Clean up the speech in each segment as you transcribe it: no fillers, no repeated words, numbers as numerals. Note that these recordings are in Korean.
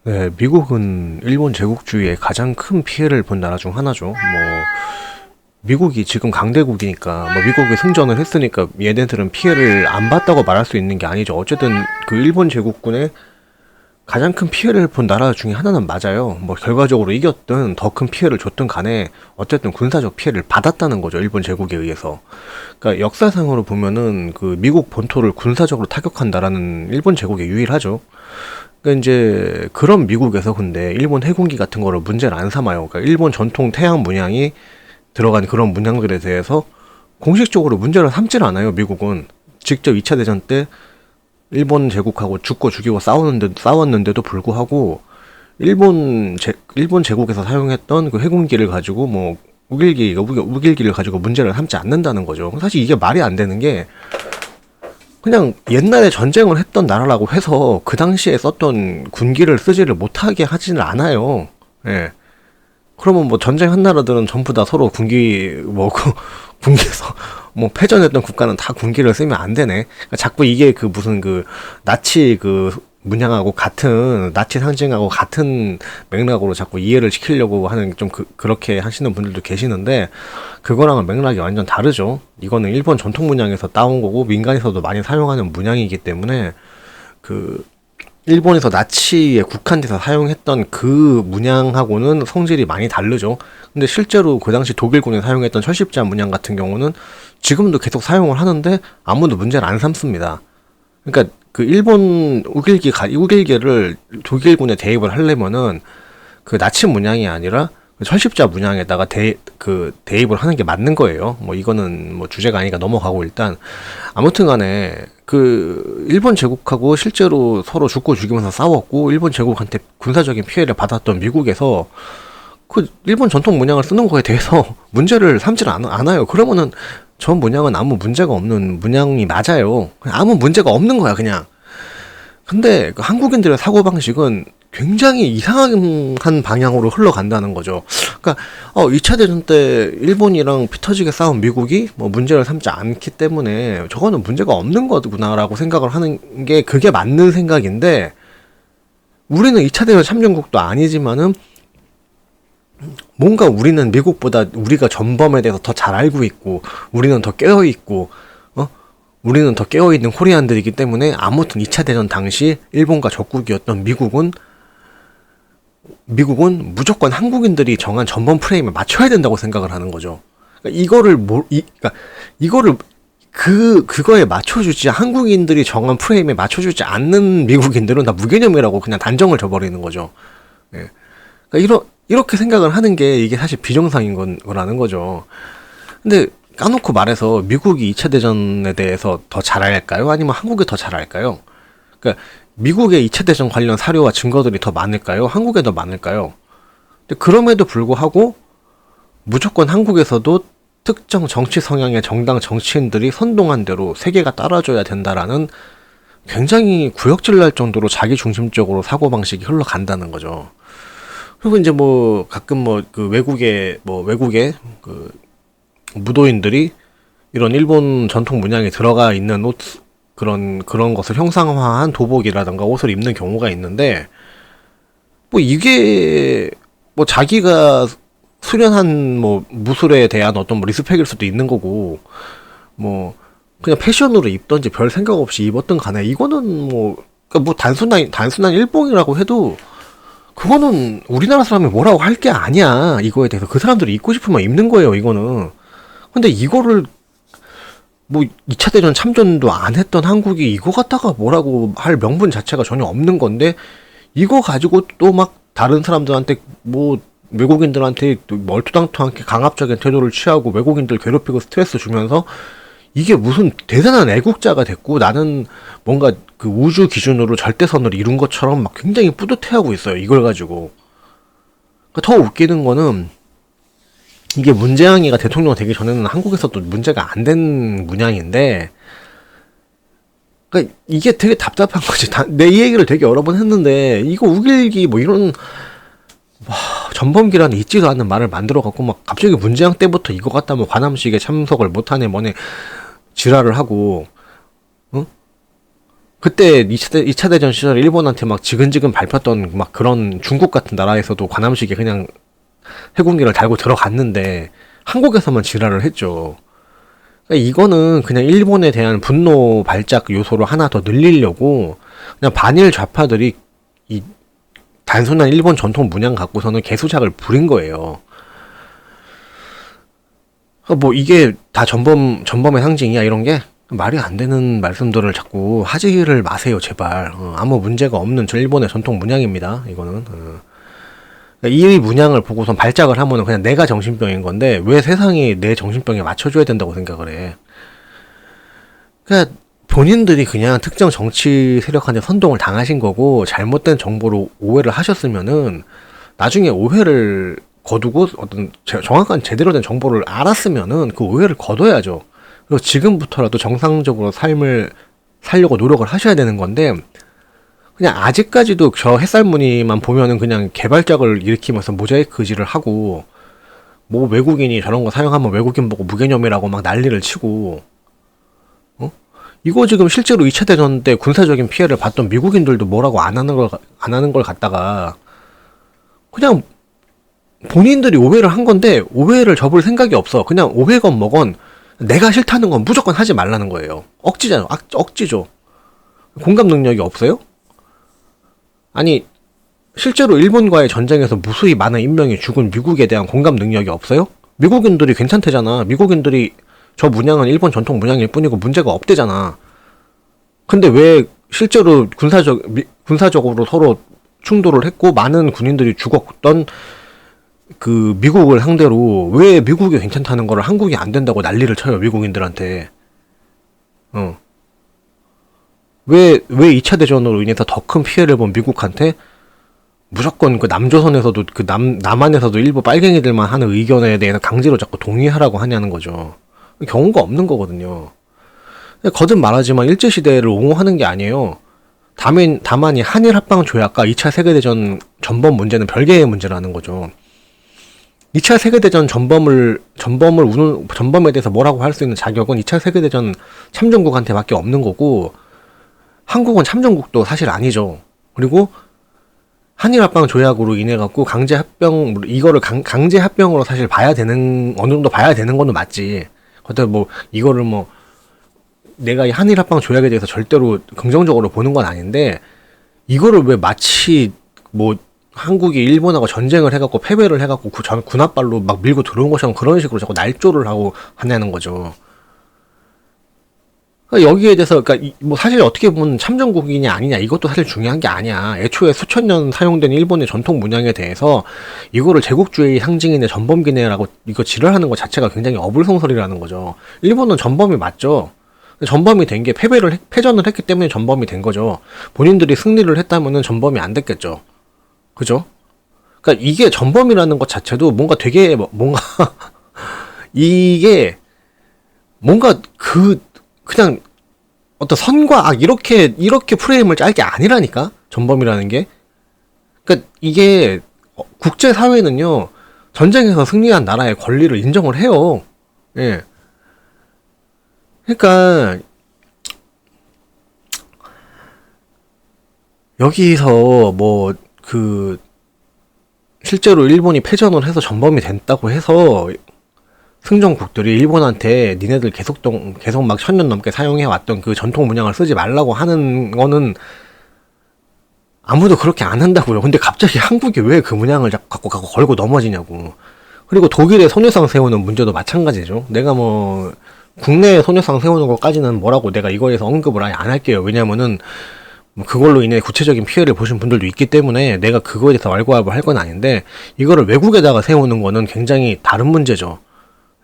네, 미국은 일본 제국주의의 가장 큰 피해를 본 나라 중 하나죠. 미국이 지금 강대국이니까, 미국이 승전을 했으니까 얘네들은 피해를 안 봤다고 말할 수 있는 게 아니죠. 어쨌든 그 일본 제국군의 가장 큰 피해를 본 나라 중에 하나는 맞아요. 결과적으로 이겼든 더 큰 피해를 줬든 간에 어쨌든 군사적 피해를 받았다는 거죠. 일본 제국에 의해서. 그러니까 역사상으로 보면은 그 미국 본토를 군사적으로 타격한 나라는 일본 제국이 유일하죠. 그러니까 이제 그런 미국에서 근데 일본 해군기 같은 거를 문제를 안 삼아요. 그러니까 일본 전통 태양 문양이 들어간 그런 문양들에 대해서 공식적으로 문제를 삼질 않아요. 미국은 직접 2차 대전 때 일본 제국하고 죽고 죽이고 싸웠는데도 불구하고 일본 제국에서 사용했던 그 해군기를 가지고 우길기를 가지고 문제를 삼지 않는다는 거죠. 사실 이게 말이 안 되는 게, 그냥 옛날에 전쟁을 했던 나라라고 해서 그 당시에 썼던 군기를 쓰지를 못하게 하지는 않아요. 예. 그러면 전쟁한 나라들은 전부 다 서로 군기에서 패전했던 국가는 다 군기를 쓰면 안 되네. 그러니까 자꾸 이게 그 무슨 그 나치 그 문양하고 같은, 나치 상징하고 같은 맥락으로 자꾸 이해를 시키려고 하는 좀 그렇게 하시는 분들도 계시는데, 그거랑은 맥락이 완전 다르죠. 이거는 일본 전통 문양에서 따온 거고 민간에서도 많이 사용하는 문양이기 때문에, 그 일본에서 나치에 국한돼서 사용했던 그 문양하고는 성질이 많이 다르죠. 근데 실제로 그 당시 독일군이 사용했던 철십자 문양 같은 경우는 지금도 계속 사용을 하는데 아무도 문제를 안 삼습니다. 그러니까 그 일본 우길기를 독일군에 대입을 하려면은 그 나치 문양이 아니라 그 철십자 문양에다가 대입을 하는 게 맞는 거예요. 이거는 주제가 아니니까 넘어가고, 일단 아무튼 간에 그 일본 제국하고 실제로 서로 죽고 죽이면서 싸웠고 일본 제국한테 군사적인 피해를 받았던 미국에서 그 일본 전통 문양을 쓰는 거에 대해서 문제를 삼질 않아요. 그러면은 전 문양은 아무 문제가 없는 문양이 맞아요. 그냥 아무 문제가 없는 거야, 그냥. 근데 그 한국인들의 사고방식은 굉장히 이상한 방향으로 흘러간다는 거죠. 그러니까 2차 대전 때 일본이랑 피 터지게 싸운 미국이 문제를 삼지 않기 때문에 저거는 문제가 없는 거구나라고 생각을 하는 게, 그게 맞는 생각인데, 우리는 2차 대전 참전국도 아니지만은 뭔가 우리는 미국보다 우리가 전범에 대해서 더 잘 알고 있고, 우리는 더 깨어있고, 우리는 더 깨어있는 코리안들이기 때문에, 아무튼 2차 대전 당시 일본과 적국이었던 미국은 무조건 한국인들이 정한 전범 프레임에 맞춰야 된다고 생각을 하는 거죠. 그거에 맞춰주지, 한국인들이 정한 프레임에 맞춰주지 않는 미국인들은 다 무개념이라고 그냥 단정을 져버리는 거죠. 예. 그러니까 이렇게 생각을 하는 게 이게 사실 비정상인 거라는 거죠. 근데 까놓고 말해서 미국이 2차 대전에 대해서 더 잘 알까요? 아니면 한국이 더 잘 알까요? 그러니까 미국의 2차 대전 관련 사료와 증거들이 더 많을까요? 한국에 더 많을까요? 근데 그럼에도 불구하고 무조건 한국에서도 특정 정치 성향의 정당 정치인들이 선동한 대로 세계가 따라줘야 된다라는, 굉장히 구역질 날 정도로 자기중심적으로 사고방식이 흘러간다는 거죠. 그리고 이제 가끔 그 외국의 그 무도인들이 이런 일본 전통 문양에 들어가 있는 옷, 그런 것을 형상화한 도복이라던가 옷을 입는 경우가 있는데, 이게 자기가 수련한 무술에 대한 어떤 리스펙일 수도 있는 거고, 그냥 패션으로 입던지 별 생각 없이 입었든 간에, 이거는 그러니까 단순한 일봉이라고 해도 그거는 우리나라 사람이 뭐라고 할 게 아니야. 이거에 대해서 그 사람들이 입고 싶으면 입는 거예요, 이거는. 근데 이거를 2차 대전 참전도 안 했던 한국이 이거 갖다가 뭐라고 할 명분 자체가 전혀 없는 건데, 이거 가지고 또 다른 사람들한테 외국인들한테 멀토당토하게 강압적인 태도를 취하고 외국인들 괴롭히고 스트레스 주면서, 이게 무슨 대단한 애국자가 됐고 나는 뭔가 그 우주 기준으로 절대선을 이룬 것처럼 굉장히 뿌듯해하고 있어요, 이걸 가지고. 그러니까 더 웃기는 거는, 이게 문재양이가 대통령 되기 전에는 한국에서도 문제가 안 된 문양인데, 그러니까 이게 되게 답답한 거지. 내 이 얘기를 되게 여러 번 했는데, 이거 우길기 이런 전범기라는 있지도 않는 말을 만들어 갖고 갑자기 문재양 때부터 이거 갖다 관함식에 참석을 못하네 뭐네 지랄을 하고, 그때 2차 대전 시절에 일본한테 막 지근지근 밟혔던 막 그런 중국 같은 나라에서도 관함식에 그냥 해군기를 달고 들어갔는데 한국에서만 지랄을 했죠. 그러니까 이거는 그냥 일본에 대한 분노 발작 요소를 하나 더 늘리려고 그냥 반일 좌파들이 이 단순한 일본 전통 문양 갖고서는 개수작을 부린 거예요. 뭐 이게 다 전범의 상징이야 이런 게 말이 안 되는 말씀들을 자꾸 하지를 마세요 제발. 아무 문제가 없는 저 일본의 전통 문양입니다 이거는. 그러니까 이 문양을 보고선 발작을 하면은 그냥 내가 정신병인 건데 왜 세상이 내 정신병에 맞춰줘야 된다고 생각을 해. 그러니까 본인들이 그냥 특정 정치 세력한테 선동을 당하신 거고 잘못된 정보로 오해를 하셨으면은 나중에 오해를 거두고 어떤 정확한 제대로 된 정보를 알았으면은 그 오해를 거둬야죠. 그리고 지금부터라도 정상적으로 삶을 살려고 노력을 하셔야 되는 건데 그냥 아직까지도 저 햇살무늬만 보면은 그냥 개발작을 일으키면서 모자이크질을 하고 뭐 외국인이 저런 거 사용하면 외국인 보고 무개념이라고 막 난리를 치고 이거 지금 실제로 2차 대전 때 군사적인 피해를 봤던 미국인들도 뭐라고 안 하는 걸 갖다가 그냥 본인들이 오해를 한 건데 오해를 접을 생각이 없어. 그냥 오해건 뭐건 내가 싫다는 건 무조건 하지 말라는 거예요. 억지잖아. 억지죠. 공감 능력이 없어요? 아니 실제로 일본과의 전쟁에서 무수히 많은 인명이 죽은 미국에 대한 공감 능력이 없어요? 미국인들이 괜찮대잖아. 미국인들이 저 문양은 일본 전통 문양일 뿐이고 문제가 없대잖아. 근데 왜 실제로 군사적으로 서로 충돌을 했고 많은 군인들이 죽었던 그 미국을 상대로 왜 미국이 괜찮다는 거를 한국이 안 된다고 난리를 쳐요 미국인들한테. 왜 2차 대전으로 인해서 더 큰 피해를 본 미국한테 무조건 그 남조선에서도 그 남한에서도 일부 빨갱이들만 하는 의견에 대해서 강제로 자꾸 동의하라고 하냐는 거죠. 경우가 없는 거거든요. 거듭 말하지만 일제시대를 옹호하는 게 아니에요. 다만 이 한일 합방 조약과 2차 세계대전 전범 문제는 별개의 문제라는 거죠. 2차 세계대전 전범에 대해서 뭐라고 할 수 있는 자격은 2차 세계대전 참전국한테밖에 없는 거고 한국은 참전국도 사실 아니죠. 그리고 한일 합방 조약으로 인해 갖고 강제 합병 이거를 강제 합병으로 사실 봐야 되는 어느 정도 봐야 되는 거는 맞지. 그때 뭐 이거를 뭐 내가 이 한일 합방 조약에 대해서 절대로 긍정적으로 보는 건 아닌데 이거를 왜 마치 뭐 한국이 일본하고 전쟁을 해갖고 패배를 해갖고 군합발로 막 밀고 들어온 것처럼 그런 식으로 자꾸 날조를 하고 하냐는 거죠. 그러니까 여기에 대해서 그러니까 뭐 사실 어떻게 보면 참전국이냐 아니냐 이것도 사실 중요한 게 아니야. 애초에 수천 년 사용된 일본의 전통 문양에 대해서 이거를 제국주의 상징이네 전범기네라고 이거 지랄하는 것 자체가 굉장히 어불성설이라는 거죠. 일본은 전범이 맞죠. 전범이 된 게 패전을 했기 때문에 전범이 된 거죠. 본인들이 승리를 했다면은 전범이 안 됐겠죠. 그죠? 그러니까 이게 전범이라는 것 자체도 뭔가 되게 뭔가 이게 뭔가 그냥 어떤 선과 악 이렇게 프레임을 짤 게 아니라니까 전범이라는 게. 그러니까 이게 국제 사회는요 전쟁에서 승리한 나라의 권리를 인정을 해요. 예. 그러니까 여기서 뭐 실제로 일본이 패전을 해서 전범이 됐다고 해서 승전국들이 일본한테 니네들 계속 막 1000년 넘게 사용해왔던 그 전통 문양을 쓰지 말라고 하는 거는 아무도 그렇게 안 한다고요. 근데 갑자기 한국이 왜 그 문양을 갖고 걸고 넘어지냐고. 그리고 독일의 소녀상 세우는 문제도 마찬가지죠. 내가 뭐 국내에 소녀상 세우는 것까지는 뭐라고 내가 이거에서 언급을 아예 안 할게요. 왜냐면은 그걸로 인해 구체적인 피해를 보신 분들도 있기 때문에 내가 그거에 대해서 왈가왈부를 할 건 아닌데 이거를 외국에다가 세우는 거는 굉장히 다른 문제죠.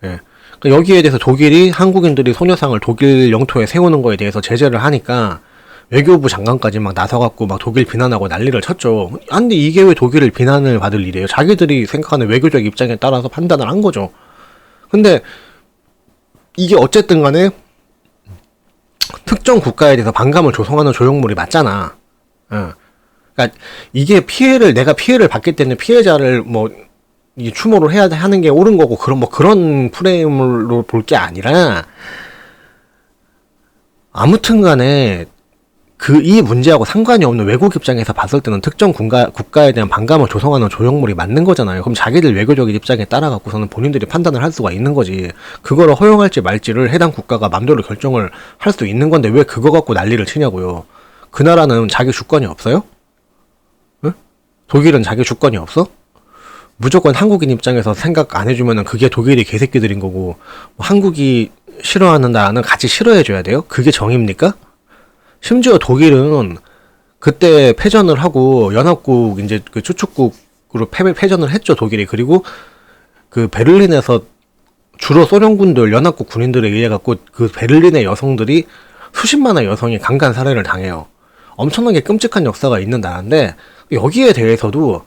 예. 그러니까 여기에 대해서 독일이 한국인들이 소녀상을 독일 영토에 세우는 거에 대해서 제재를 하니까 외교부 장관까지 막 나서갖고 막 독일 비난하고 난리를 쳤죠. 근데 이게 왜 독일을 비난을 받을 일이에요? 자기들이 생각하는 외교적 입장에 따라서 판단을 한 거죠. 근데 이게 어쨌든 간에 특정 국가에 대해서 반감을 조성하는 조형물이 맞잖아. 그러니까 이게 내가 피해를 받기 때문에 피해자를 뭐 이 추모를 해야 하는 게 옳은 거고 그런 프레임으로 볼 게 아니라 아무튼간에 이 문제하고 상관이 없는 외국 입장에서 봤을 때는 특정 국가에 대한 반감을 조성하는 조형물이 맞는 거잖아요. 그럼 자기들 외교적인 입장에 따라 갖고서는 본인들이 판단을 할 수가 있는 거지. 그거를 허용할지 말지를 해당 국가가 맘대로 결정을 할 수 있는 건데 왜 그거 갖고 난리를 치냐고요. 그 나라는 자기 주권이 없어요? 응? 독일은 자기 주권이 없어? 무조건 한국인 입장에서 생각 안 해주면은 그게 독일이 개새끼들인 거고, 한국이 싫어하는 나라는 같이 싫어해줘야 돼요? 그게 정입니까? 심지어 독일은 그때 패전을 하고 연합국 이제 그 추축국으로 패전을 했죠, 독일이. 그리고 그 베를린에서 주로 소련군들, 연합국 군인들에 의해 갖고 그 베를린의 여성들이 수십만의 여성이 강간 살해를 당해요. 엄청나게 끔찍한 역사가 있는 나라인데, 여기에 대해서도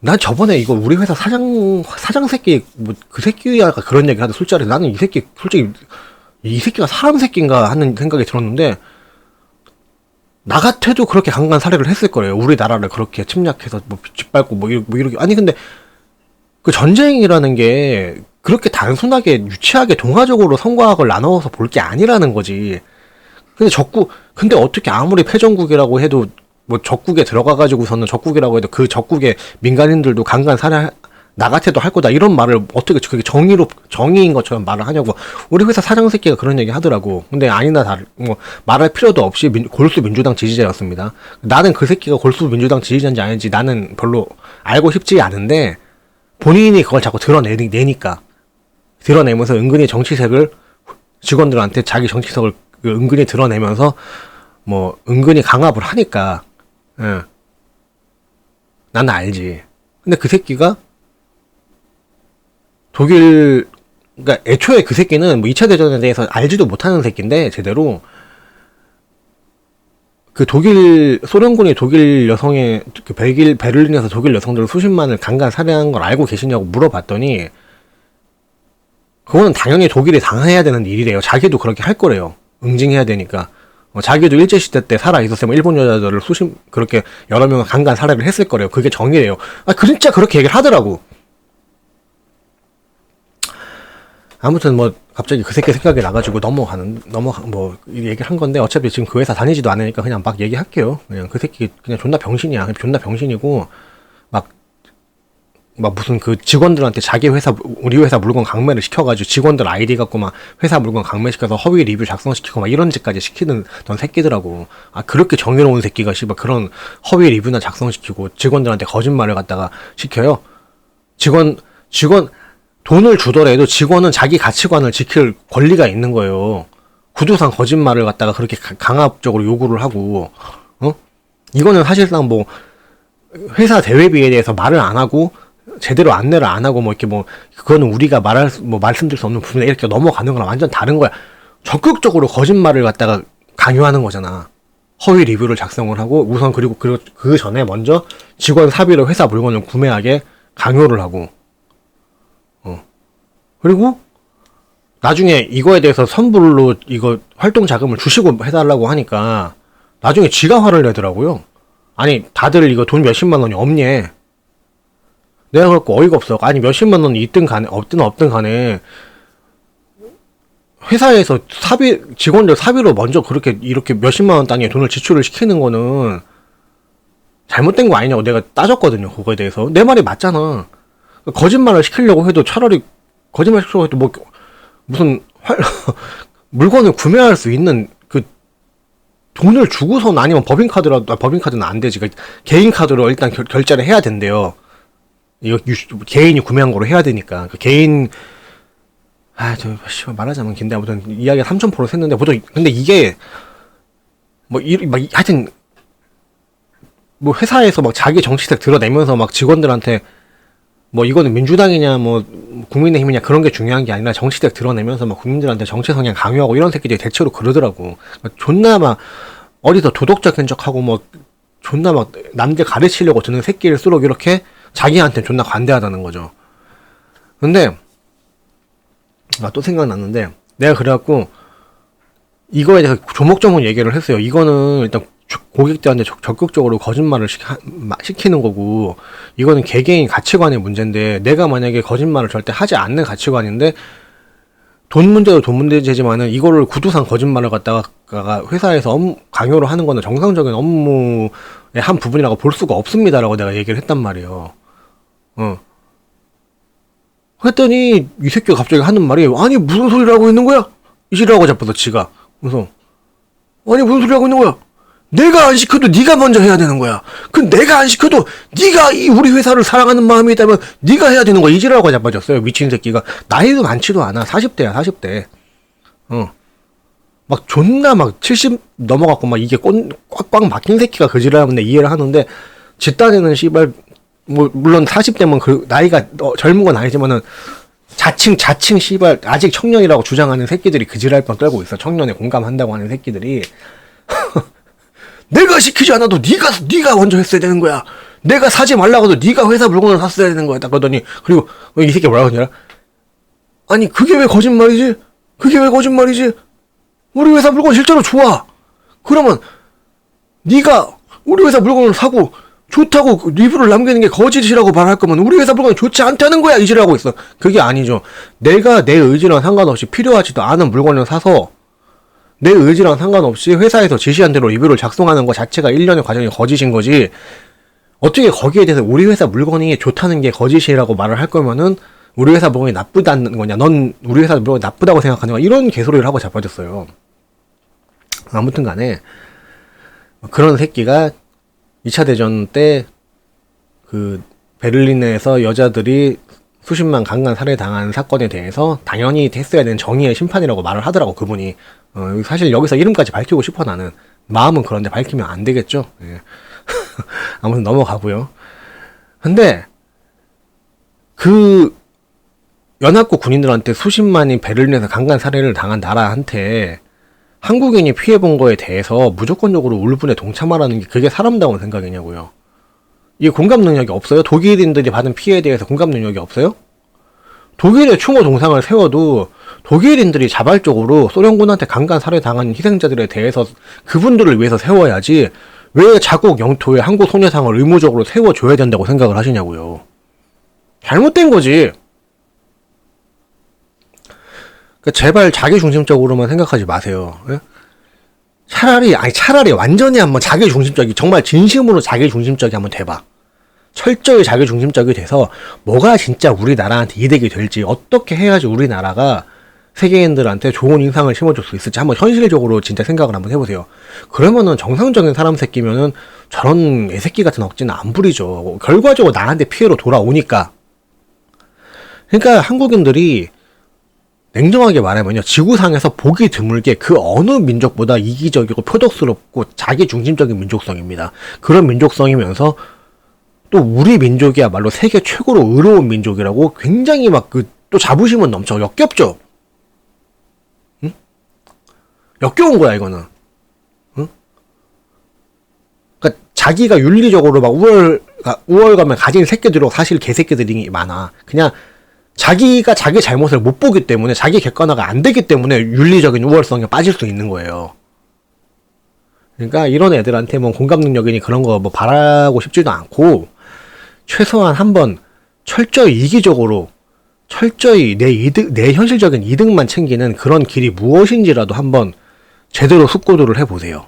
난 저번에 이거 우리 회사 사장 새끼 뭐 그 새끼가 그런 얘기를 하는데, 술자리 나는 이 새끼 솔직히 이 새끼가 사람 새끼인가 하는 생각이 들었는데, 나 같아도 그렇게 강간 살해를 했을 거예요. 우리나라를 그렇게 침략해서 뭐 짓밟고 뭐 이렇게. 아니 근데 그 전쟁이라는 게 그렇게 단순하게 유치하게 동화적으로 성과 학을 나눠서 볼 게 아니라는 거지. 근데 어떻게 아무리 패전국이라고 해도 뭐 적국에 들어가가지고서는 적국이라고 해도 그 적국의 민간인들도 강간 살해 나 같아도 할 거다 이런 말을 어떻게 그게 정의인 것처럼 말을 하냐고. 우리 회사 사장 새끼가 그런 얘기 하더라고. 근데 아니나 뭐 말할 필요도 없이 골수 민주당 지지자였습니다. 나는 그 새끼가 골수 민주당 지지자인지 아닌지 나는 별로 알고 싶지 않은데, 본인이 그걸 자꾸 드러내니까 드러내면서 은근히 정치색을 직원들한테 자기 정치색을 은근히 드러내면서 뭐 은근히 강압을 하니까, 예. 나는 알지. 근데 그 새끼가 그러니까 애초에 그 새끼는 뭐 2차 대전에 대해서 알지도 못하는 새끼인데, 제대로 그 소련군이 독일 여성의 그 베를린에서 독일 여성들 수십만을 강간 살해한 걸 알고 계시냐고 물어봤더니, 그거는 당연히 독일이 당해야 되는 일이래요. 자기도 그렇게 할 거래요. 응징해야 되니까. 자기도 일제시대 때 살아있었으면 일본 여자들을 그렇게 여러 명을 강간 살해를 했을 거래요. 그게 정의래요. 진짜 그렇게 얘기를 하더라고. 아무튼 뭐 갑자기 그 새끼 생각이 나가지고 뭐 얘기를 한 건데, 어차피 지금 그 회사 다니지도 않으니까 그냥 막 얘기할게요. 그냥 그 새끼 그냥 존나 병신이야. 존나 병신이고 막 무슨 그 직원들한테 우리 회사 물건 강매를 시켜가지고 직원들 아이디 갖고 막 회사 물건 강매시켜서 허위 리뷰 작성시키고 막 이런 짓까지 시키던 새끼더라고. 그렇게 정의로운 새끼가 씨발 그런 허위 리뷰나 작성시키고 직원들한테 거짓말을 갖다가 시켜요. 직원 돈을 주더라도 직원은 자기 가치관을 지킬 권리가 있는 거예요. 구두상 거짓말을 갖다가 그렇게 강압적으로 요구를 하고, 이거는 사실상 뭐 회사 대회비에 대해서 말을 안 하고 제대로 안내를 안 하고 뭐 이렇게 뭐 그거는 우리가 말씀드릴 수 없는 부분에 이렇게 넘어가는 거랑 완전 다른 거야. 적극적으로 거짓말을 갖다가 강요하는 거잖아. 허위 리뷰를 작성을 하고 우선 그리고 그 전에 먼저 직원 사비로 회사 물건을 구매하게 강요를 하고, 그리고 나중에 이거에 대해서 선불로 이거 활동 자금을 주시고 해달라고 하니까 나중에 지가 화를 내더라고요. 아니 다들 이거 돈 몇십만 원이 없니? 내가 그렇고 어이가 없어. 아니 몇십만 원이 있든 간에 없든 간에 회사에서 직원들 사비로 먼저 이렇게 몇십만 원 단위의 돈을 지출을 시키는 거는 잘못된 거 아니냐고 내가 따졌거든요. 그거에 대해서. 내 말이 맞잖아. 거짓말을 시키려고 해도 차라리 거짓말 시키려고 해도 뭐 무슨 물건을 구매할 수 있는 그 돈을 주고선, 아니면 법인카드는 안 되지. 그러니까 개인 카드로 일단 결제를 해야 된대요. 이거 개인이 구매한 거로 해야 되니까. 그 개인 말하자면 긴데, 아무튼 이야기가 3,000% 샜는데, 보통 근데 이게 하여튼 뭐 회사에서 막 자기 정치색 드러내면서 막 직원들한테 뭐 이거는 민주당이냐 뭐 국민의힘이냐 그런 게 중요한 게 아니라 정치색 드러내면서 막 국민들한테 정치 성향 강요하고 이런 새끼들이 대체로 그러더라고. 존나 막 어디서 도덕적인 척하고 뭐 존나 막 남들 가르치려고 드는 새끼일수록 이렇게 자기한테 존나 관대하다는 거죠. 근데 또 생각났는데, 내가 그래갖고 이거에 대해서 조목조목 얘기를 했어요. 이거는 일단 고객들한테 적극적으로 거짓말을 시키는 거고, 이거는 개개인 가치관의 문제인데, 내가 만약에 거짓말을 절대 하지 않는 가치관인데 돈 문제도 돈 문제지만은 이거를 구두상 거짓말을 갖다가 회사에서 강요를 하는 거는 정상적인 업무의 한 부분이라고 볼 수가 없습니다라고 내가 얘기를 했단 말이에요. 했더니 이 새끼가 갑자기 하는 말이 아니 무슨 소리를 하고 있는 거야? 이지라고 잡아서 지가. 그래서 아니 무슨 소리 하고 있는 거야? 내가 안 시켜도 네가 먼저 해야 되는 거야. 내가 안 시켜도 네가 이 우리 회사를 사랑하는 마음이 있다면 네가 해야 되는 거야. 이지라고 잡아줬어요. 미친 새끼가. 나이도 많지도 않아. 40대야 40대. 막 존나 막 70 넘어갔고 막 이게 꽉꽉 막힌 새끼가 그지라면 내 이해를 하는데 집단에는 씨발 뭐 물론 40대면 그 나이가 젊은 건 아니지만은 자칭 씨발 아직 청년이라고 주장하는 새끼들이 그지랄 뻔 떨고 있어. 청년에 공감한다고 하는 새끼들이 내가 시키지 않아도 네가 먼저 했어야 되는 거야. 내가 사지 말라고 해도 네가 회사 물건을 샀어야 되는 거야. 딱 그러더니 그리고 이 새끼 뭐라고 하냐? 아니 그게 왜 거짓말이지? 그게 왜 거짓말이지? 우리 회사 물건 실제로 좋아. 그러면 네가 우리 회사 물건을 사고 좋다고 리뷰를 남기는 게 거짓이라고 말할 거면 우리 회사 물건이 좋지 않다는 거야. 이지라고 있어. 그게 아니죠. 내가 내 의지랑 상관없이 필요하지도 않은 물건을 사서 내 의지랑 상관없이 회사에서 지시한 대로 리뷰를 작성하는 것 자체가 일련의 과정이 거짓인 거지. 어떻게 거기에 대해서 우리 회사 물건이 좋다는 게 거짓이라고 말을 할 거면은 우리 회사 물건이 나쁘다는 거냐, 넌 우리 회사 물건이 나쁘다고 생각하는 거야, 이런 개소리를 하고 자빠졌어요. 아무튼 간에 그런 새끼가 2차 대전 때 그 베를린에서 여자들이 수십만 강간 살해당한 사건에 대해서 당연히 했어야 되는 정의의 심판이라고 말을 하더라고, 그분이. 사실 여기서 이름까지 밝히고 싶어. 나는 마음은 그런데 밝히면 안 되겠죠. 예. 아무튼 넘어가고요. 근데 그 연합국 군인들한테 수십만이 베를린에서 강간 살해를 당한 나라한테 한국인이 피해본 거에 대해서 무조건적으로 울분에 동참하라는 게 그게 사람다운 생각이냐고요. 이게 공감 능력이 없어요? 독일인들이 받은 피해에 대해서 공감 능력이 없어요? 독일의 충호 동상을 세워도 독일인들이 자발적으로 소련군한테 강간 살해당한 희생자들에 대해서 그분들을 위해서 세워야지 왜 자국 영토에 한국 소녀상을 의무적으로 세워줘야 된다고 생각을 하시냐고요. 잘못된 거지. 그러니까 제발 자기중심적으로만 생각하지 마세요. 예? 차라리 완전히 한번 자기중심적이, 정말 진심으로 자기중심적이 한번 돼봐. 철저히 자기중심적이 돼서 뭐가 진짜 우리나라한테 이득이 될지, 어떻게 해야지 우리나라가 세계인들한테 좋은 인상을 심어줄 수 있을지 한번 현실적으로 진짜 생각을 한번 해보세요. 그러면은 정상적인 사람 새끼면은 저런 애새끼 같은 억지는 안 부리죠. 결과적으로 나한테 피해로 돌아오니까. 그러니까 한국인들이 냉정하게 말하면요, 지구상에서 보기 드물게 그 어느 민족보다 이기적이고 표독스럽고 자기중심적인 민족성입니다. 그런 민족성이면서 또 우리 민족이야말로 세계 최고로 의로운 민족이라고 굉장히 막 또 자부심은 넘쳐. 역겹죠? 응? 역겨운 거야 이거는. 응? 그러니까 자기가 윤리적으로 막 우월감을 가진 새끼들로 사실 개새끼들이 많아. 그냥 자기가 자기 잘못을 못 보기 때문에, 자기 객관화가 안 되기 때문에 윤리적인 우월성에 빠질 수 있는 거예요. 그러니까 이런 애들한테 뭐 공감 능력이니 그런 거 뭐 바라고 싶지도 않고, 최소한 한번 철저히 이기적으로, 철저히 내 현실적인 이득만 챙기는 그런 길이 무엇인지라도 한번 제대로 숙고도를 해보세요.